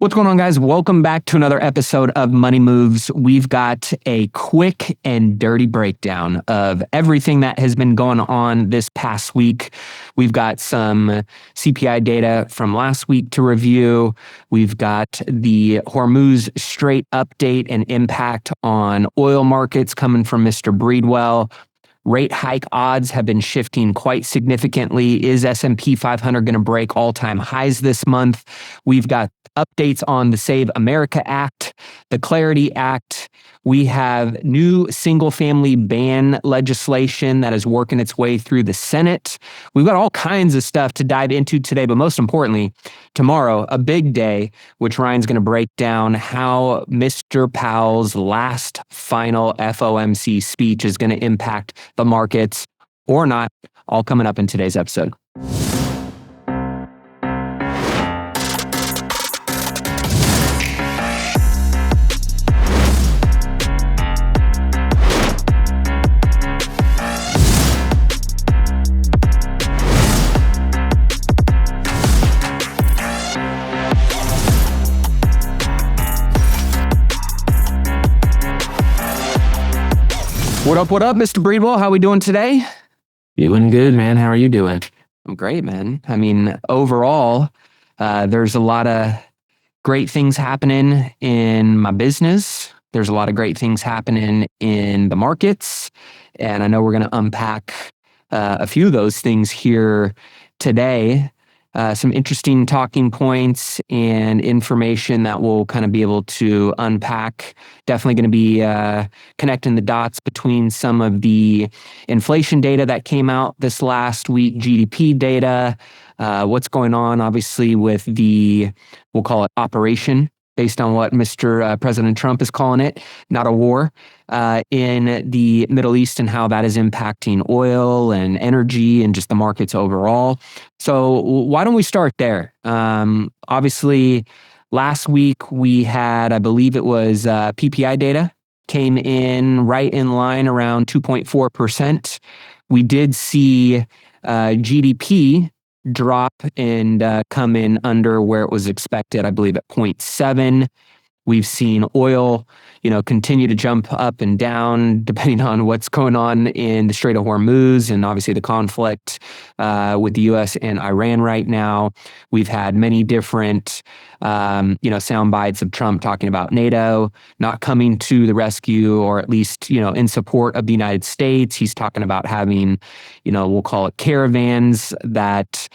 What's going on, guys? Welcome back to another episode of Money Moves. We've got a quick and dirty breakdown of everything that has been going on this past week. We've got some CPI data from last week to review. We've got the Hormuz Strait update and impact on oil markets coming from Mr. Breedwell. Rate hike odds have been shifting quite significantly. Is S&P 500 going to break all-time highs this month? We've got updates on the Save America Act, the Clarity Act. We have new single-family ban legislation that is working its way through the Senate. We've got all kinds of stuff to dive into today, but most importantly, tomorrow, a big day, which Ryan's going to break down how Mr. Powell's last final FOMC speech is going to impact the markets or not, all coming up in today's episode. What up, Mr. Breedwell? How we doing today? Doing good, man. How are you doing? I'm great, man. I mean, overall, there's a lot of great things happening in my business. There's a lot of great things happening in the markets. And I know we're going to unpack a few of those things here today. Some interesting talking points and information that we'll kind of be able to unpack. Definitely going to be connecting the dots between some of the inflation data that came out this last week, GDP data, what's going on, obviously, with we'll call it operation, based on what Mr. President Trump is calling it, not a war, in the Middle East and how that is impacting oil and energy and just the markets overall. So why don't we start there? Obviously, last week we had, I believe it was PPI data, came in right in line around 2.4%. We did see GDP drop and come in under where it was expected, I believe at 0.7. We've seen oil, continue to jump up and down depending on what's going on in the Strait of Hormuz and obviously the conflict with the U.S. and Iran right now. We've had many different, sound bites of Trump talking about NATO not coming to the rescue, or at least, in support of the United States. He's talking about having, we'll call it caravans that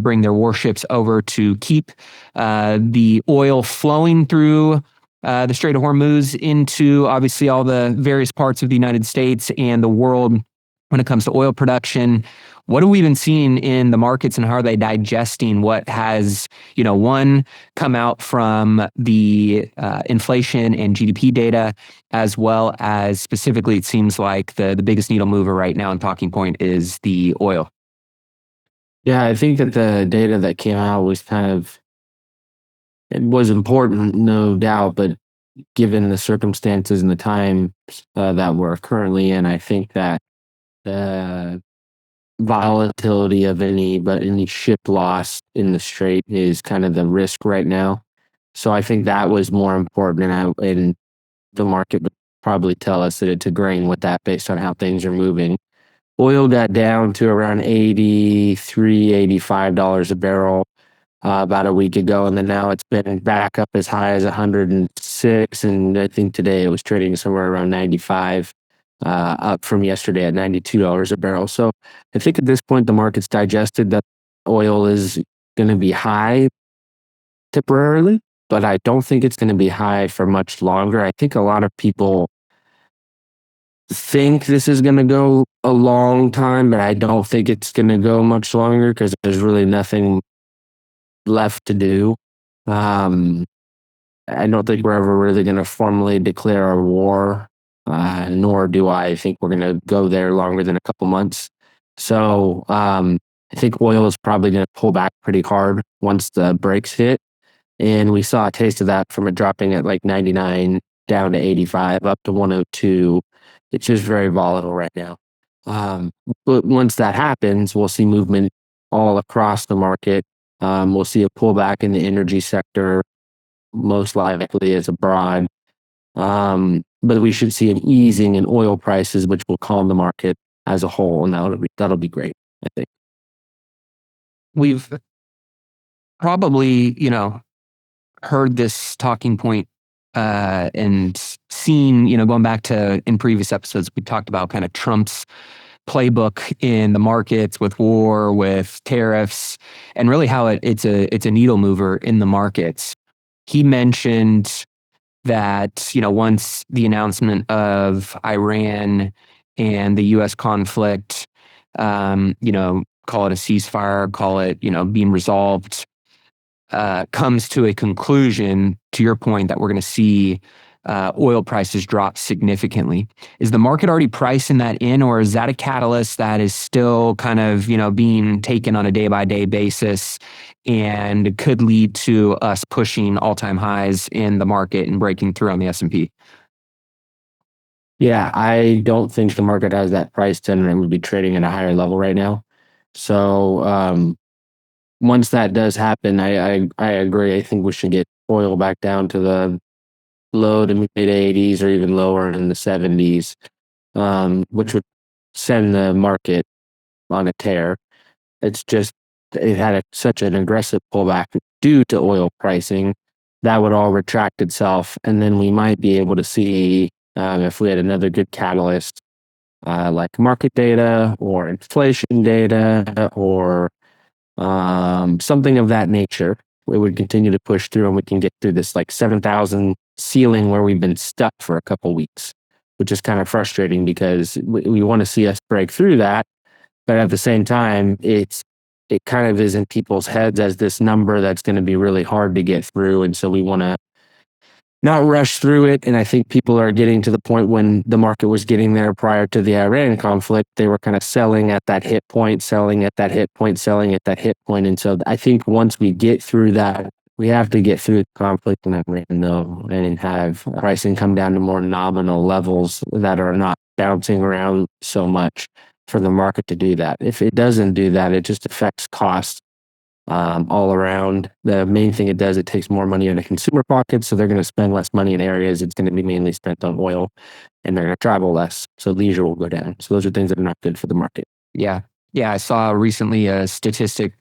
bring their warships over to keep the oil flowing through the Strait of Hormuz into obviously all the various parts of the United States and the world when it comes to oil production. What have we been seeing in the markets and how are they digesting what has, one, come out from the inflation and GDP data, as well as specifically it seems like the biggest needle mover right now and talking point is the oil? Yeah, I think that the data that came out was it was important, no doubt, but given the circumstances and the time that we're currently in, I think that the volatility of any ship loss in the Strait is kind of the risk right now. So I think that was more important, and the market would probably tell us that it's agreeing with that based on how things are moving. Oil got down to around $83, $85 a barrel about a week ago, and then now it's been back up as high as 106, and I think today it was trading somewhere around 95, up from yesterday at $92 a barrel. So I think at this point the market's digested that oil is going to be high temporarily, but I don't think it's going to be high for much longer. I think a lot of people think this is going to go a long time, but I don't think it's going to go much longer because there's really nothing left to do. I don't think we're ever really going to formally declare a war, nor do I think we're going to go there longer than a couple months. So I think oil is probably going to pull back pretty hard once the brakes hit. And we saw a taste of that from it dropping at like 99 down to 85 up to 102. It's just very volatile right now. But once that happens, we'll see movement all across the market. We'll see a pullback in the energy sector. most likely is abroad. But we should see an easing in oil prices, which will calm the market as a whole, and that'll be great, I think. We've probably, heard this talking point and seen, going back to in previous episodes, we talked about kind of Trump's playbook in the markets with war, with tariffs, and really how it's a needle mover in the markets. He mentioned that, once the announcement of Iran and the US conflict, call it a ceasefire, call it, being resolved, comes to a conclusion, to your point, that we're going to see oil prices drop significantly. Is the market already pricing that in, or is that a catalyst that is still kind of, being taken on a day-by-day basis and could lead to us pushing all-time highs in the market and breaking through on the S&P? Yeah, I don't think the market has that priced in, and it would be trading at a higher level right now. So once that does happen, I agree. I think we should get oil back down to the low to mid 80s or even lower in the 70s, which would send the market on a tear. It's just it had such an aggressive pullback due to oil pricing. That would all retract itself, and then we might be able to see, if we had another good catalyst, like market data or inflation data or something of that nature. We would continue to push through, and we can get through this like 7,000 ceiling where we've been stuck for a couple weeks, which is kind of frustrating because we want to see us break through that. But at the same time, it kind of is in people's heads as this number that's going to be really hard to get through. And so we want to not rush through it. And I think people are getting to the point when the market was getting there prior to the Iran conflict. They were kind of selling at that hit point, selling at that hit point, selling at that hit point. And so I think once we get through that, we have to get through the conflict in Iran, though, and have pricing come down to more nominal levels that are not bouncing around so much for the market to do that. If it doesn't do that, it just affects costs all around. The main thing it does, it takes more money in the consumer pockets, so they're going to spend less money in areas it's going to be mainly spent on oil, and they're going to travel less, so leisure will go down. So those are things that are not good for the market. Yeah. I saw recently a statistic.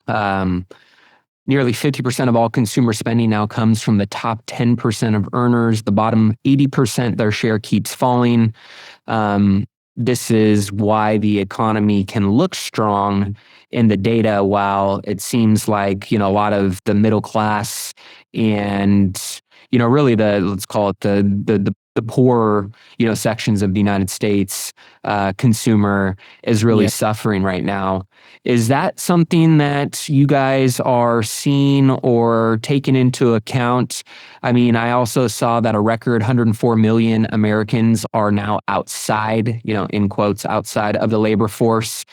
Nearly 50% of all consumer spending now comes from the top 10% of earners. The bottom 80%, their share keeps falling. This is why the economy can look strong in the data, while it seems like, a lot of the middle class and, really let's call it the poor, sections of the United States consumer is really suffering right now. Is that something that you guys are seeing or taking into account? I mean, I also saw that a record 104 million Americans are now outside, in quotes, outside of the labor force.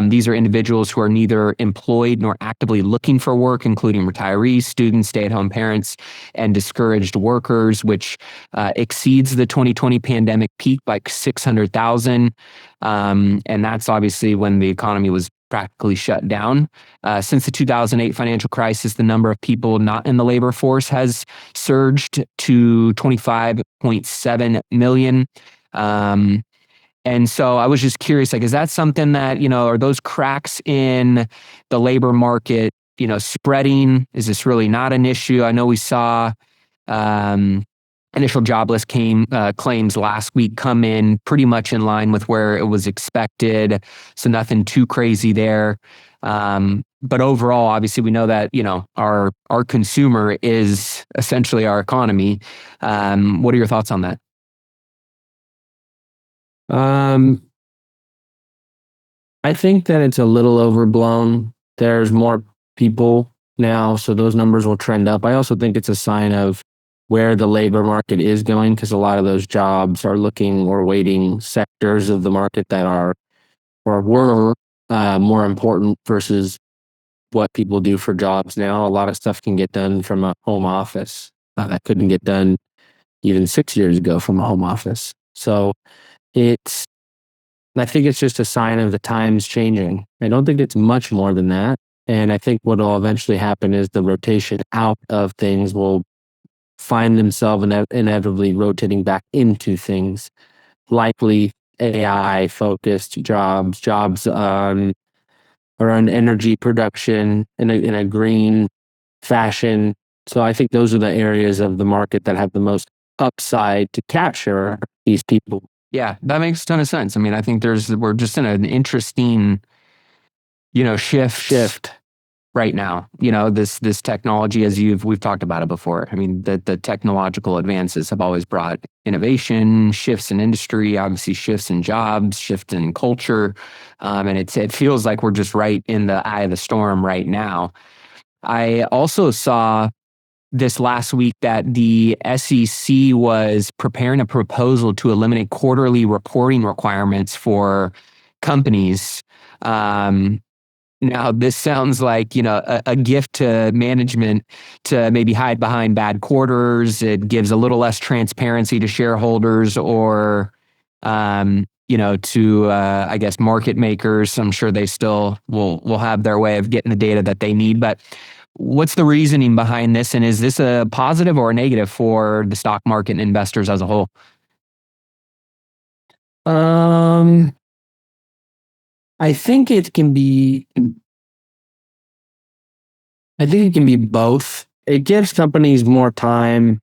These are individuals who are neither employed nor actively looking for work, including retirees, students, stay-at-home parents, and discouraged workers, which exceeds the 2020 pandemic peak by 600,000. And that's obviously when the economy was practically shut down. Since the 2008 financial crisis, the number of people not in the labor force has surged to 25.7 million. And so I was just curious, is that something that, are those cracks in the labor market, spreading? Is this really not an issue? I know we saw initial jobless claims last week come in pretty much in line with where it was expected. So nothing too crazy there. But overall, obviously, we know that, our consumer is essentially our economy. What are your thoughts on that? I think that it's a little overblown. There's more people now, so those numbers will trend up. I also think it's a sign of where the labor market is going, because a lot of those jobs are looking or waiting sectors of the market that are or were more important versus what people do for jobs now. A lot of stuff can get done from a home office that couldn't get done even 6 years ago from a home office. So I think it's just a sign of the times changing. I don't think it's much more than that. And I think what will eventually happen is the rotation out of things will find themselves inevitably rotating back into things, likely AI focused jobs on around energy production in a green fashion. So I think those are the areas of the market that have the most upside to capture these people. Yeah, that makes a ton of sense. I mean, I think we're just in an interesting, shift right now. This technology, as we've talked about it before. I mean, the technological advances have always brought innovation, shifts in industry, obviously shifts in jobs, shift in culture, and it feels like we're just right in the eye of the storm right now. I also saw this last week that the SEC was preparing a proposal to eliminate quarterly reporting requirements for companies. Now, this sounds like, a gift to management to maybe hide behind bad quarters. It gives a little less transparency to shareholders or, to, I guess, market makers. I'm sure they still will have their way of getting the data that they need. But what's the reasoning behind this? And is this a positive or a negative for the stock market and investors as a whole? I think it can be both. It gives companies more time.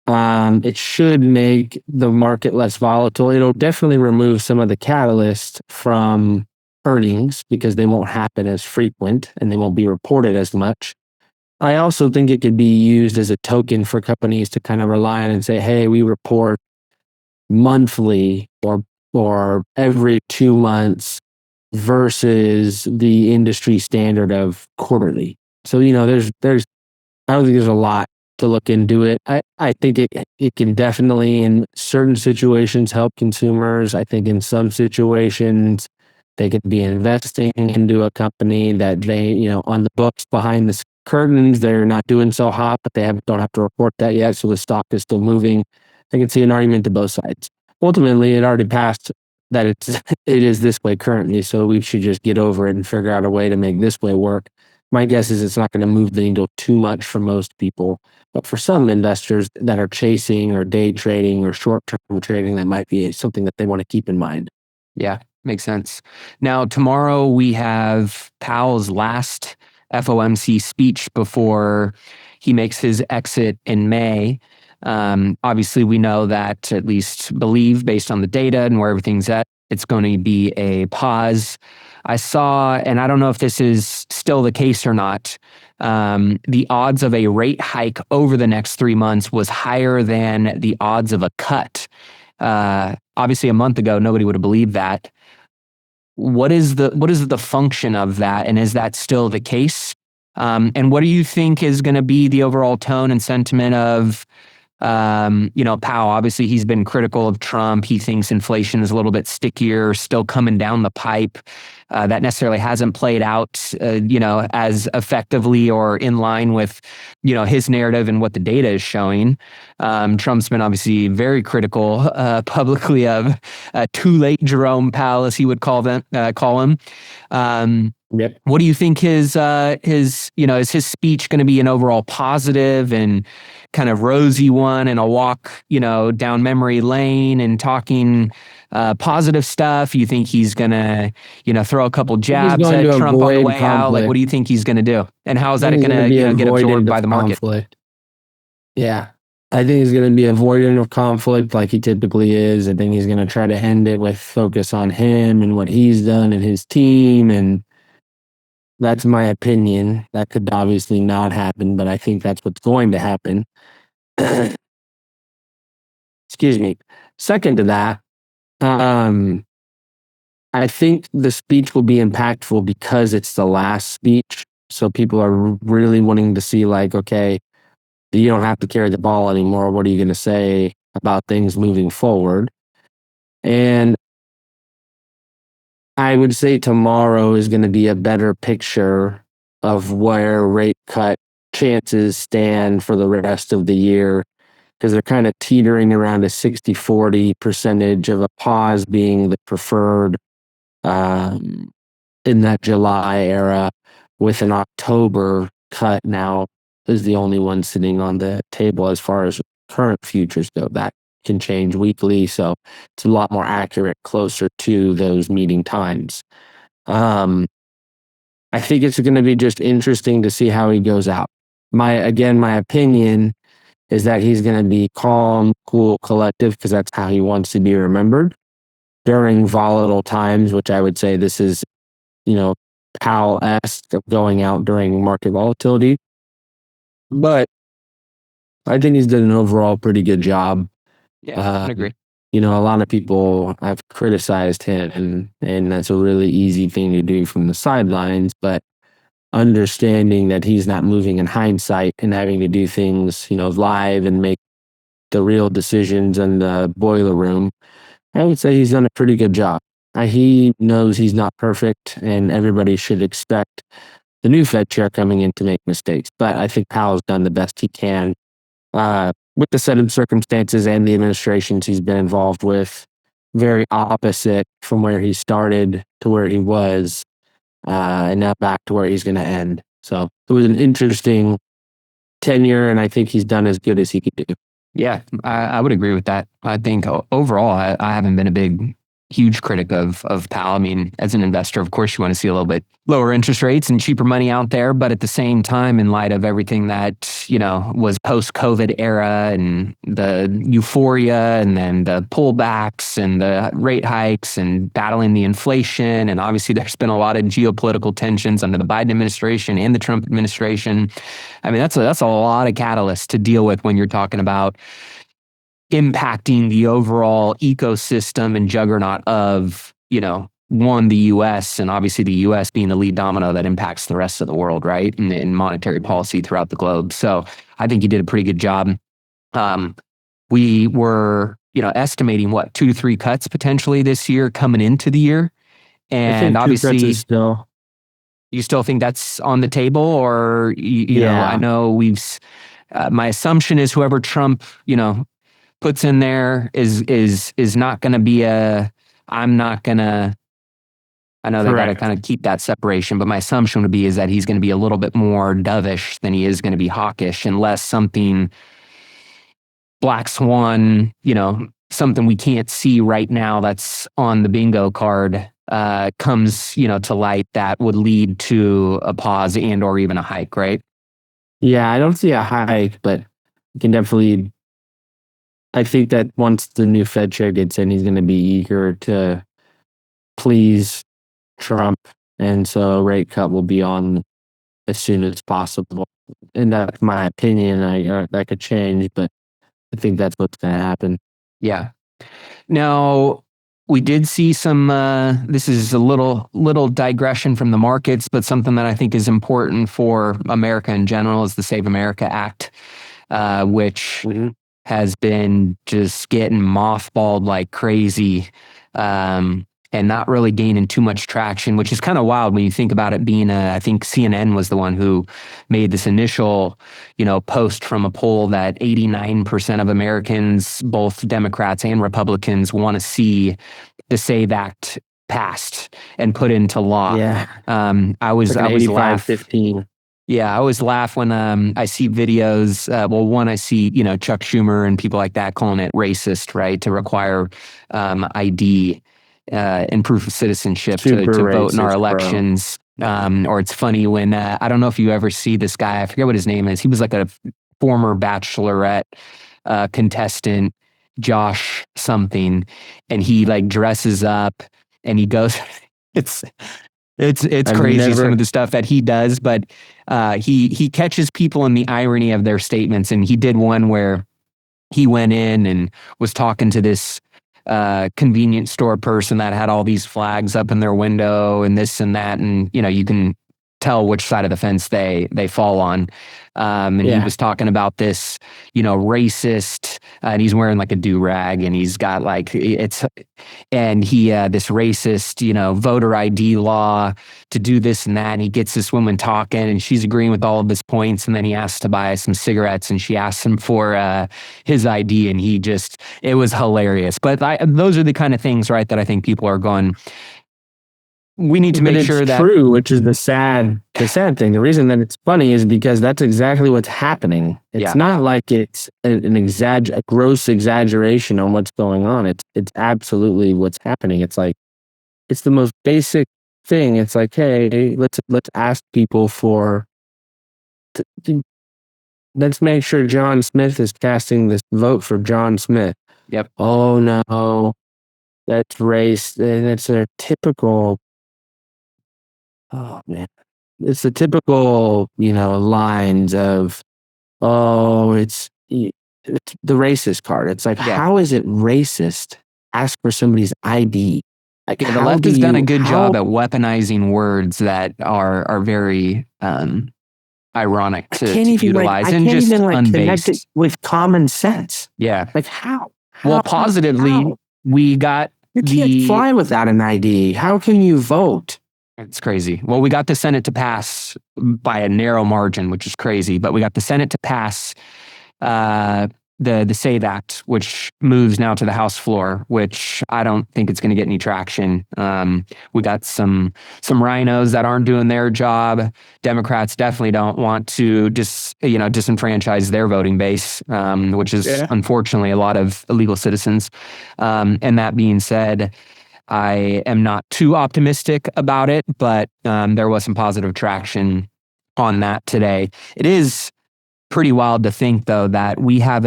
It should make the market less volatile. It'll definitely remove some of the catalyst from earnings because they won't happen as frequent and they won't be reported as much. I also think it could be used as a token for companies to kind of rely on and say, hey, we report monthly or every 2 months versus the industry standard of quarterly. So, I don't think there's a lot to look into it. I think it can definitely in certain situations help consumers. I think in some situations they could be investing into a company that they, on the books behind the curtains, they're not doing so hot, but they don't have to report that yet. So the stock is still moving. I can see an argument to both sides. Ultimately, it already passed that it is this way currently. So we should just get over it and figure out a way to make this way work. My guess is it's not going to move the needle too much for most people, but for some investors that are chasing or day trading or short-term trading, that might be something that they want to keep in mind. Yeah, makes sense. Now, tomorrow we have Powell's last FOMC speech before he makes his exit in May. Obviously, we know that, at least believe based on the data and where everything's at, it's going to be a pause. I saw, and I don't know if this is still the case or not, the odds of a rate hike over the next 3 months was higher than the odds of a cut. Obviously, a month ago, nobody would have believed that. What is the function of that, and is that still the case? And what do you think is going to be the overall tone and sentiment of Powell? Obviously, he's been critical of Trump. He thinks inflation is a little bit stickier, still coming down the pipe. That necessarily hasn't played out, as effectively or in line with, his narrative and what the data is showing. Trump's been obviously very critical publicly of too late Jerome Powell, as he would call him. Yep. What do you think is his speech going to be an overall positive and kind of rosy one and a walk, down memory lane and talking positive stuff? You think he's going to, throw a couple jabs at Trump on the way out? Like, what do you think he's going to do? And how is that going to, get absorbed by the market? Conflict. Yeah. I think he's going to be avoidant of conflict like he typically is. I think he's going to try to end it with focus on him and what he's done and his team. And that's my opinion. That could obviously not happen, but I think that's what's going to happen. Excuse me. Second to that, I think the speech will be impactful because it's the last speech. So people are really wanting to see, like, okay, you don't have to carry the ball anymore. What are you going to say about things moving forward? And I would say tomorrow is going to be a better picture of where rate cut chances stand for the rest of the year, because they're kind of teetering around a 60-40 percentage of a pause being the preferred in that July era, with an October cut now is the only one sitting on the table as far as current futures go. That can change weekly, so it's a lot more accurate, closer to those meeting times. I think it's going to be just interesting to see how he goes out. My opinion is that he's going to be calm, cool, collective, because that's how he wants to be remembered during volatile times, which I would say this is, Powell-esque of going out during market volatility. But I think he's done an overall pretty good job. Yeah, I agree. A lot of people have criticized him, and that's a really easy thing to do from the sidelines, but understanding that he's not moving in hindsight and having to do things, live and make the real decisions in the boiler room, I would say he's done a pretty good job. He knows he's not perfect, and everybody should expect the new Fed chair coming in to make mistakes. But I think Powell's done the best he can with the set of circumstances and the administrations he's been involved with. Very opposite from where he started to where he was, and now back to where he's going to end. So it was an interesting tenure, and I think he's done as good as he could do. Yeah, I would agree with that. I think overall, I haven't been a huge critic of Powell. I mean, as an investor, of course, you want to see a little bit lower interest rates and cheaper money out there. But at the same time, in light of everything that, was post-COVID era and the euphoria and then the pullbacks and the rate hikes and battling the inflation. And obviously, there's been a lot of geopolitical tensions under the Biden administration and the Trump administration. I mean, that's a lot of catalysts to deal with when you're talking about impacting the overall ecosystem and juggernaut of, the U.S. and obviously the U.S. being the lead domino that impacts the rest of the world, right? In monetary policy throughout the globe. So I think you did a pretty good job. We were, estimating 2 to 3 cuts potentially this year coming into the year. And obviously, you still think that's on the table, or, I know my assumption is whoever Trump, puts in there is not going to be I know they got to kind of keep that separation, but my assumption would be is that he's going to be a little bit more dovish than he is going to be hawkish, unless something black swan, something we can't see right now that's on the bingo card comes, to light that would lead to a pause and or even a hike, right? Yeah, I don't see a hike, but you can definitely. I think that once the new Fed chair gets in, he's going to be eager to please Trump. And so a rate cut will be on as soon as possible. And that's my opinion. That could change, but I think that's what's going to happen. Yeah. Now, we did see some, this is a little digression from the markets, but something that I think is important for America in general is the Save America Act, which has been just getting mothballed like crazy, and not really gaining too much traction, which is kind of wild when you think about it being I think CNN was the one who made this initial, post from a poll that 89% of Americans, both Democrats and Republicans, want to see the SAVE Act passed and put into law. Yeah. I was 85-15. Yeah, I always laugh when I see videos. One, I see, Chuck Schumer and people like that calling it racist, right? To require ID and proof of citizenship to vote in our elections. Or it's funny when, I don't know if you ever see this guy, I forget what his name is. He was like a former Bachelorette contestant, Josh something, and he like dresses up and he goes, it's crazy some of the stuff that he does, but he catches people in the irony of their statements. And he did one where he went in and was talking to this convenience store person that had all these flags up in their window and this and that, and you can tell which side of the fence they fall on. He was talking about this, racist, and he's wearing like a do-rag, and he's got like this racist, voter ID law to do this and that. And he gets this woman talking, and she's agreeing with all of his points. And then he asks to buy some cigarettes, and she asks him for his ID, and it was hilarious. But those are the kind of things, right, that I think people are going, we need to But make it's sure that true, which is the sad thing. The reason that it's funny is because that's exactly what's happening. It's not like it's a gross exaggeration on what's going on. It's absolutely what's happening. It's like, it's the most basic thing. It's like, hey, let's ask people let's make sure John Smith is casting this vote for John Smith. Yep. Oh no, that's race, and it's a typical. Oh man, it's the typical, lines of, oh, it's the racist card. It's like, how is it racist? Ask for somebody's ID. Like, the left has done a good job at weaponizing words that are very ironic to utilize and just connect it with common sense. Yeah. Like how? Well, positively, we got you can't fly without an ID. How can you vote? It's crazy. Well, we got the Senate to pass by a narrow margin, which is crazy, but we got the Senate to pass the SAVE Act, which moves now to the House floor, which I don't think it's going to get any traction. We got some rhinos that aren't doing their job. Democrats definitely don't want to disenfranchise their voting base, which is unfortunately a lot of illegal citizens. And that being said, I am not too optimistic about it, but there was some positive traction on that today. It is pretty wild to think, though, that we have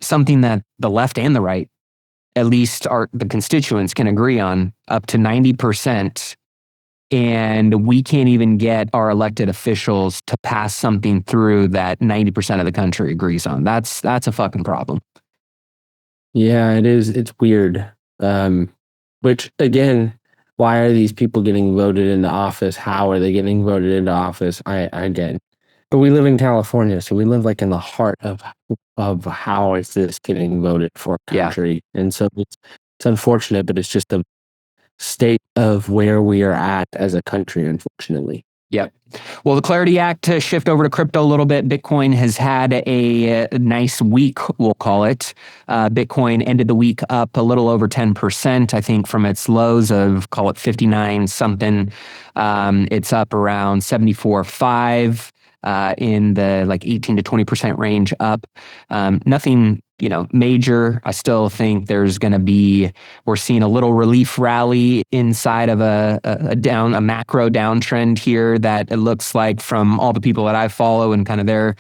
something that the left and the right, at least the constituents, can agree on up to 90%, and we can't even get our elected officials to pass something through that 90% of the country agrees on. That's a fucking problem. Yeah, it is. It's weird. Which, again, why are these people getting voted into office? How are they getting voted into office? I get it. But we live in California, so we live like in the heart of how is this getting voted for country. And so it's unfortunate, but it's just the state of where we are at as a country, unfortunately. Yep. Well, the Clarity Act, to shift over to crypto a little bit, Bitcoin has had a nice week, we'll call it. Bitcoin ended the week up a little over 10%, I think, from its lows of, call it 59 something. It's up around 74.5. In the like 18 to 20% range up. Nothing, major. I still think there's going to be, we're seeing a little relief rally inside of a macro downtrend here that it looks like, from all the people that I follow and kind of their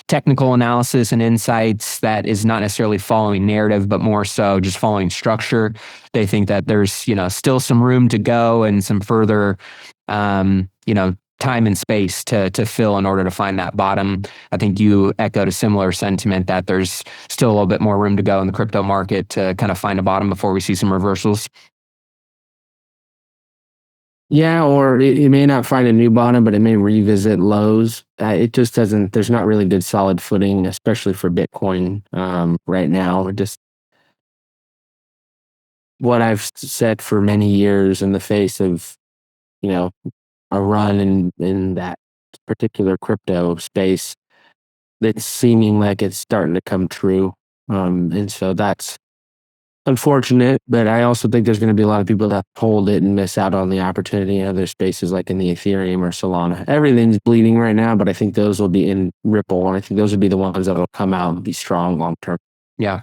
technical analysis and insights, that is not necessarily following narrative, but more so just following structure. They think that there's, still some room to go and some further, time and space to fill in order to find that bottom. I think you echoed a similar sentiment that there's still a little bit more room to go in the crypto market to kind of find a bottom before we see some reversals. Yeah, or it may not find a new bottom, but it may revisit lows. It just doesn't, there's not really good solid footing, especially for Bitcoin right now. Just what I've said for many years in the face of, a run in that particular crypto space, that's seeming like it's starting to come true. And so that's unfortunate, but I also think there's going to be a lot of people that hold it and miss out on the opportunity in other spaces like in the Ethereum or Solana. Everything's bleeding right now, but I think those will be in Ripple, and I think those will be the ones that will come out and be strong long term. Yeah.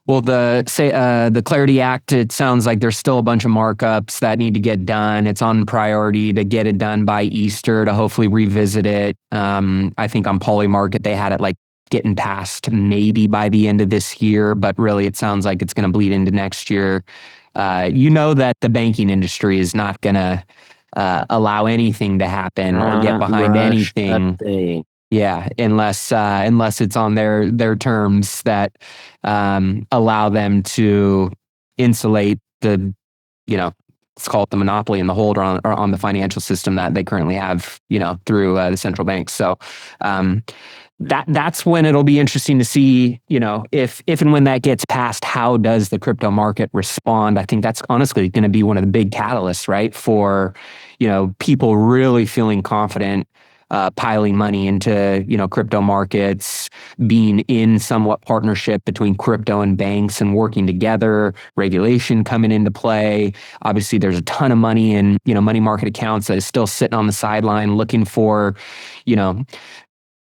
Well, the Clarity Act, it sounds like there's still a bunch of markups that need to get done. It's on priority to get it done by Easter to hopefully revisit it. I think on Polymarket, they had it like getting passed maybe by the end of this year, but really it sounds like it's going to bleed into next year. That the banking industry is not going to allow anything to happen or get behind anything. Yeah, unless it's on their terms that allow them to insulate the, let's call it the monopoly and the hold on the financial system that they currently have, through the central banks. So that's when it'll be interesting to see, if and when that gets passed, how does the crypto market respond? I think that's honestly going to be one of the big catalysts, right? For, people really feeling confident piling money into, crypto markets, being in somewhat partnership between crypto and banks and working together, regulation coming into play. Obviously, there's a ton of money in, money market accounts that is still sitting on the sideline looking for,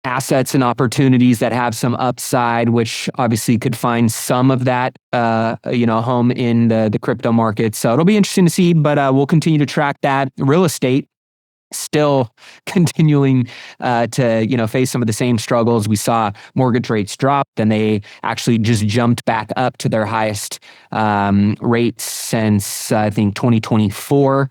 assets and opportunities that have some upside, which obviously could find some of that, home in the crypto market. So it'll be interesting to see, but we'll continue to track that. Real estate still continuing to face some of the same struggles. We saw mortgage rates drop, then they actually just jumped back up to their highest rates since I think 2024.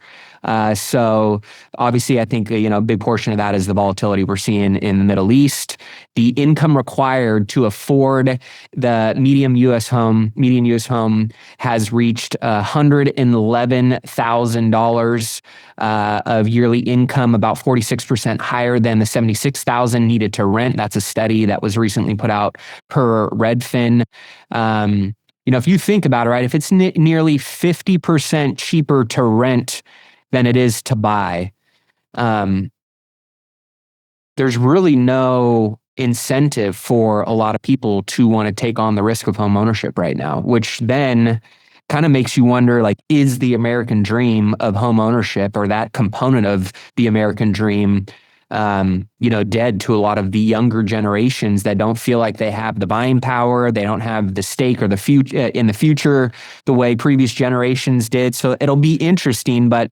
So obviously, I think a big portion of that is the volatility we're seeing in the Middle East. The income required to afford the median U.S. home has reached $111,000 of yearly income, about 46% higher than the $76,000 needed to rent. That's a study that was recently put out per Redfin. If you think about it, right, if it's nearly 50% cheaper to rent than it is to buy, there's really no incentive for a lot of people to want to take on the risk of home ownership right now, which then kind of makes you wonder, like, is the American dream of home ownership, or that component of the American dream, dead to a lot of the younger generations that don't feel like they have the buying power, they don't have the stake or the future in the future the way previous generations did. So it'll be interesting, but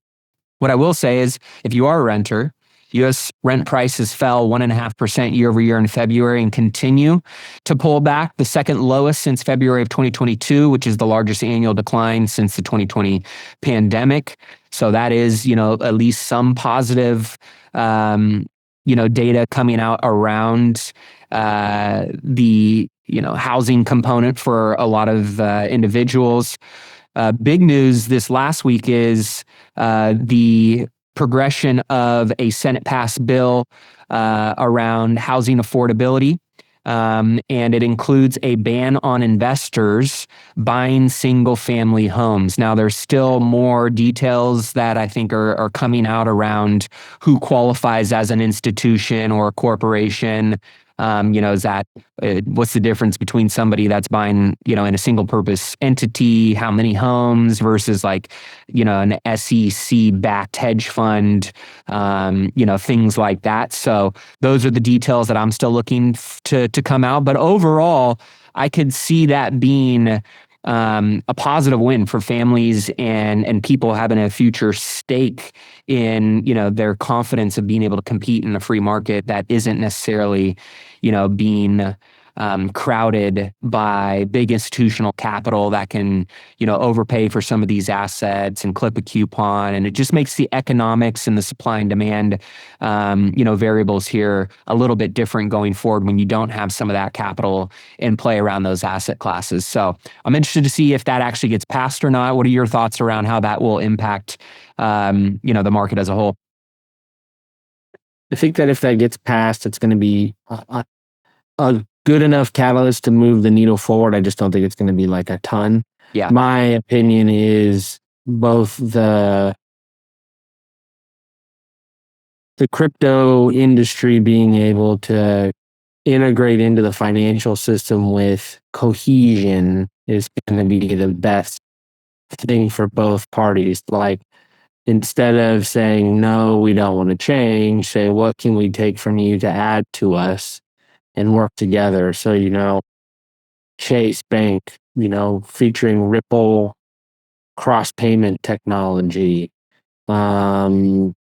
what I will say is, if you are a renter, U.S. rent prices fell 1.5% year over year in February and continue to pull back, the second lowest since February of 2022, which is the largest annual decline since the 2020 pandemic. So that is, at least some positive, data coming out around the, housing component for a lot of individuals. Big news this last week is the progression of a Senate-passed bill around housing affordability, and it includes a ban on investors buying single-family homes. Now, there's still more details that I think are coming out around who qualifies as an institution or a corporation. Is that what's the difference between somebody that's buying, in a single purpose entity, how many homes versus an SEC backed hedge fund, things like that. So those are the details that I'm still looking to come out. But overall, I could see that being a positive win for families and people having a future stake in, their confidence of being able to compete in a free market that isn't necessarily, being crowded by big institutional capital that can, overpay for some of these assets and clip a coupon. And it just makes the economics and the supply and demand, variables here a little bit different going forward when you don't have some of that capital in play around those asset classes. So I'm interested to see if that actually gets passed or not. What are your thoughts around how that will impact, the market as a whole? I think that if that gets passed, it's going to be a good enough catalyst to move the needle forward. I just don't think it's going to be like a ton. Yeah. My opinion is both the crypto industry being able to integrate into the financial system with cohesion is going to be the best thing for both parties. Like, instead of saying, no, we don't want to change, say, what can we take from you to add to us and work together? So, Chase Bank, featuring Ripple cross-payment technology, Wells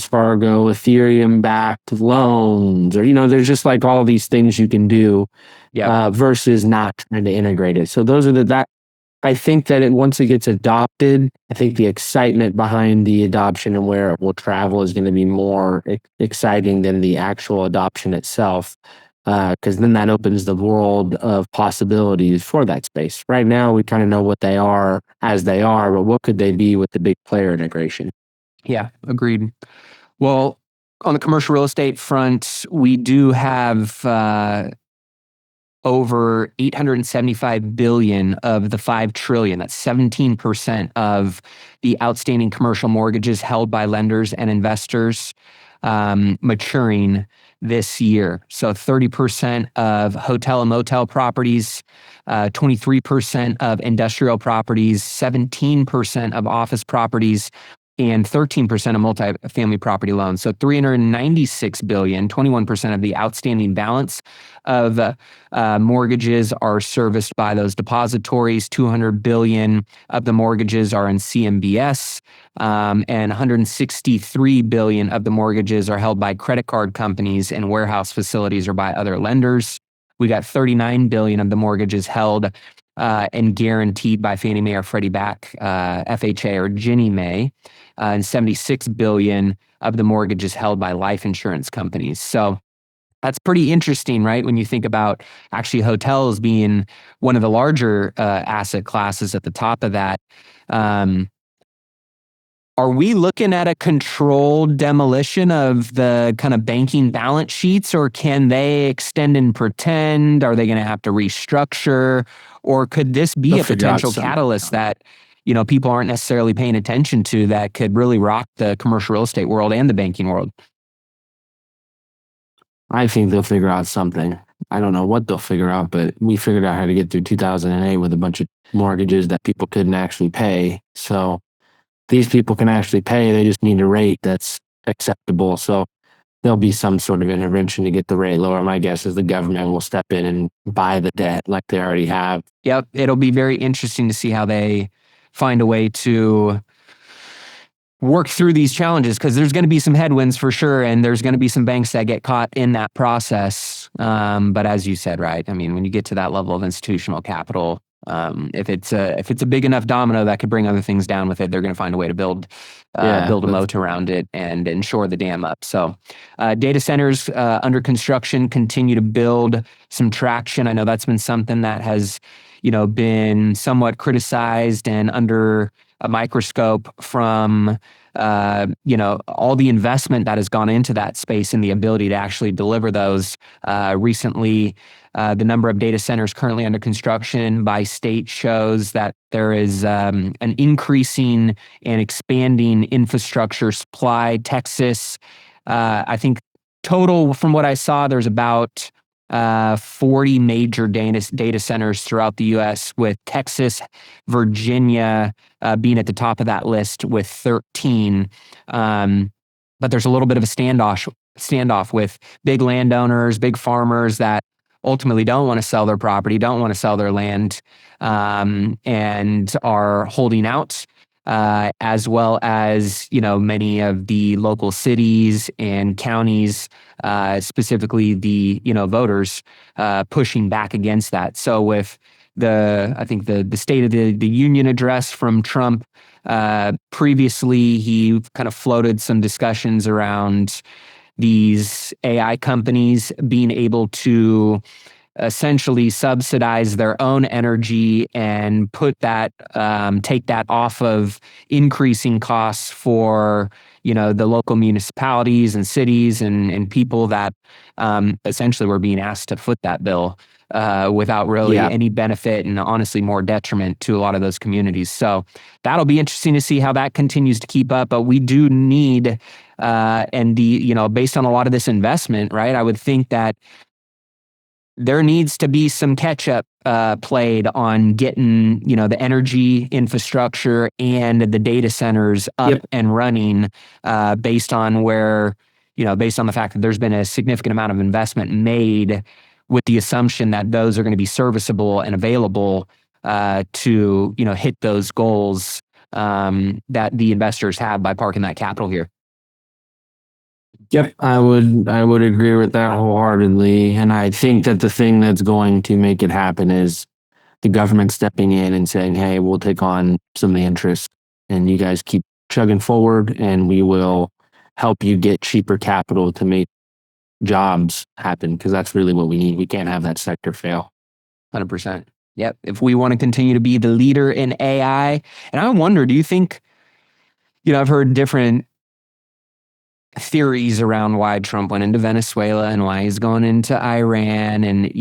Fargo, Ethereum-backed loans, or, there's just like all these things you can do, versus not trying to integrate it. So those are that. I think that once it gets adopted, I think the excitement behind the adoption and where it will travel is going to be more exciting than the actual adoption itself, because then that opens the world of possibilities for that space. Right now, we kind of know what they are as they are, but what could they be with the big player integration? Yeah, agreed. Well, on the commercial real estate front, we do have over $875 billion of the $5 trillion. That's 17% of the outstanding commercial mortgages held by lenders and investors. maturing this year. So 30% of hotel and motel properties, 23% of industrial properties, 17% of office properties, and 13% of multifamily property loans. So 396 billion, 21% of the outstanding balance of mortgages are serviced by those depositories. 200 billion of the mortgages are in CMBS, and 163 billion of the mortgages are held by credit card companies and warehouse facilities or by other lenders. We got 39 billion of the mortgages held and guaranteed by Fannie Mae or Freddie Mac, FHA or Ginnie Mae, and 76 billion of the mortgages held by life insurance companies. So that's pretty interesting, right? When you think about actually hotels being one of the larger asset classes at the top of that. Are we looking at a controlled demolition of the kind of banking balance sheets, or can they extend and pretend? Are they going to have to restructure? Or could this be They'll a figure out potential something. catalyst that, people aren't necessarily paying attention to that could really rock the commercial real estate world and the banking world? I think they'll figure out something. I don't know what they'll figure out, but we figured out how to get through 2008 with a bunch of mortgages that people couldn't actually pay. So these people can actually pay. They just need a rate that's acceptable. So there'll be some sort of intervention to get the rate lower. My guess is the government will step in and buy the debt like they already have. Yep. It'll be very interesting to see how they find a way to work through these challenges, because there's going to be some headwinds for sure, and there's going to be some banks that get caught in that process. But as you said, right, I mean, when you get to that level of institutional capital, if it's a big enough domino that could bring other things down with it, they're going to find a way to build a moat around it and ensure the dam up. So data centers under construction continue to build some traction. I know that's been something that has been somewhat criticized and under a microscope from all the investment that has gone into that space and the ability to actually deliver those. Recently, the number of data centers currently under construction by state shows that there is an increasing and expanding infrastructure supply. Texas, I think total from what I saw, there's about 40 major data centers throughout the U.S., with Texas, Virginia being at the top of that list with 13. But there's a little bit of a standoff with big landowners, big farmers that ultimately don't want to sell their property, don't want to sell their land, and are holding out. As well as many of the local cities and counties, specifically the voters pushing back against that. So with I think the State of the Union address from Trump, previously he kind of floated some discussions around these AI companies being able to essentially subsidize their own energy and put that, take that off of increasing costs for, the local municipalities and cities and people that essentially were being asked to foot that bill without really any benefit, and honestly more detriment to a lot of those communities. So that'll be interesting to see how that continues to keep up. But we do need, based on a lot of this investment, right, I would think that there needs to be some catch-up played on getting, the energy infrastructure and the data centers up and running, based on based on the fact that there's been a significant amount of investment made with the assumption that those are going to be serviceable and available to, hit those goals that the investors have by parking that capital here. Yep, I would agree with that wholeheartedly. And I think that the thing that's going to make it happen is the government stepping in and saying, hey, we'll take on some of the interest and you guys keep chugging forward and we will help you get cheaper capital to make jobs happen, because that's really what we need. We can't have that sector fail. 100%. Yep. If we want to continue to be the leader in AI, and I wonder, do you think, I've heard different theories around why Trump went into Venezuela and why he's going into Iran. And,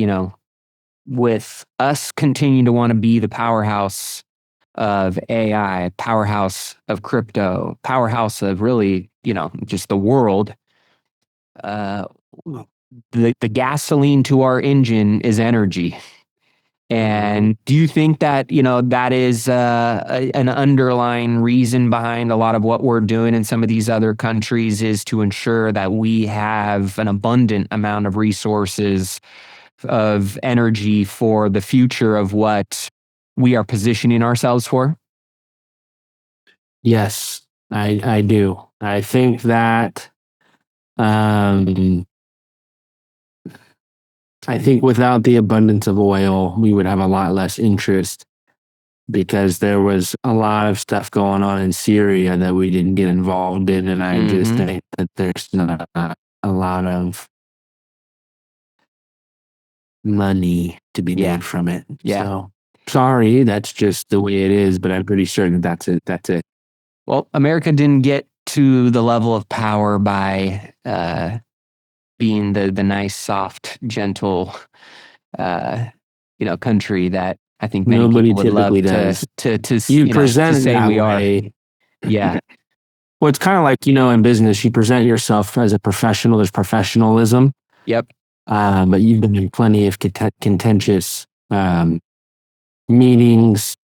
with us continuing to want to be the powerhouse of AI, powerhouse of crypto, powerhouse of really, just the world, the gasoline to our engine is energy. And do you think that, that is an underlying reason behind a lot of what we're doing in some of these other countries is to ensure that we have an abundant amount of resources of energy for the future of what we are positioning ourselves for? Yes, I do. I think that I think without the abundance of oil, we would have a lot less interest because there was a lot of stuff going on in Syria that we didn't get involved in. And I just think that there's not a lot of money to be made from it. Yeah. So sorry, that's just the way it is, but I'm pretty certain that's it. That's it. Well, America didn't get to the level of power by being the nice, soft, gentle, country that I think many Nobody people would love typically does. to You present to it say that we way. are. Yeah. Well, it's kind of like, in business, you present yourself as a professional. There's professionalism. Yep. But you've been in plenty of contentious meetings,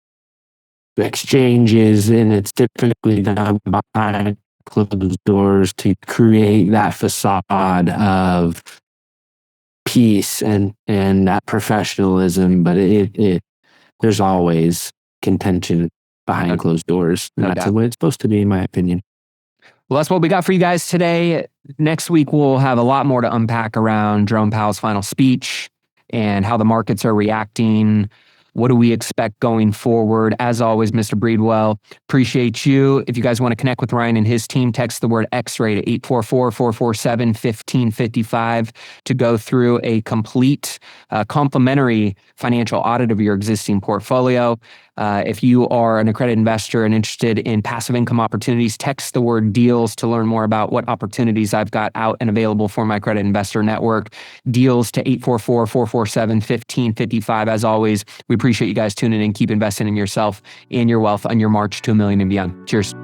exchanges, and it's typically done behind closed doors to create that facade of peace and that professionalism. But there's always contention behind closed doors. And that's the way it's supposed to be, in my opinion. Well, that's what we got for you guys today. Next week, we'll have a lot more to unpack around Jerome Powell's final speech and how the markets are reacting. What do we expect going forward? As always, Mr. Breedwell, appreciate you. If you guys want to connect with Ryan and his team, text the word X-ray to 844-447-1555 to go through a complete complimentary financial audit of your existing portfolio. If you are an accredited investor and interested in passive income opportunities, text the word deals to learn more about what opportunities I've got out and available for my accredited investor network. Deals to 844-447-1555. As always, we appreciate you guys tuning in. Keep investing in yourself and your wealth on your march to $1 million and beyond. Cheers.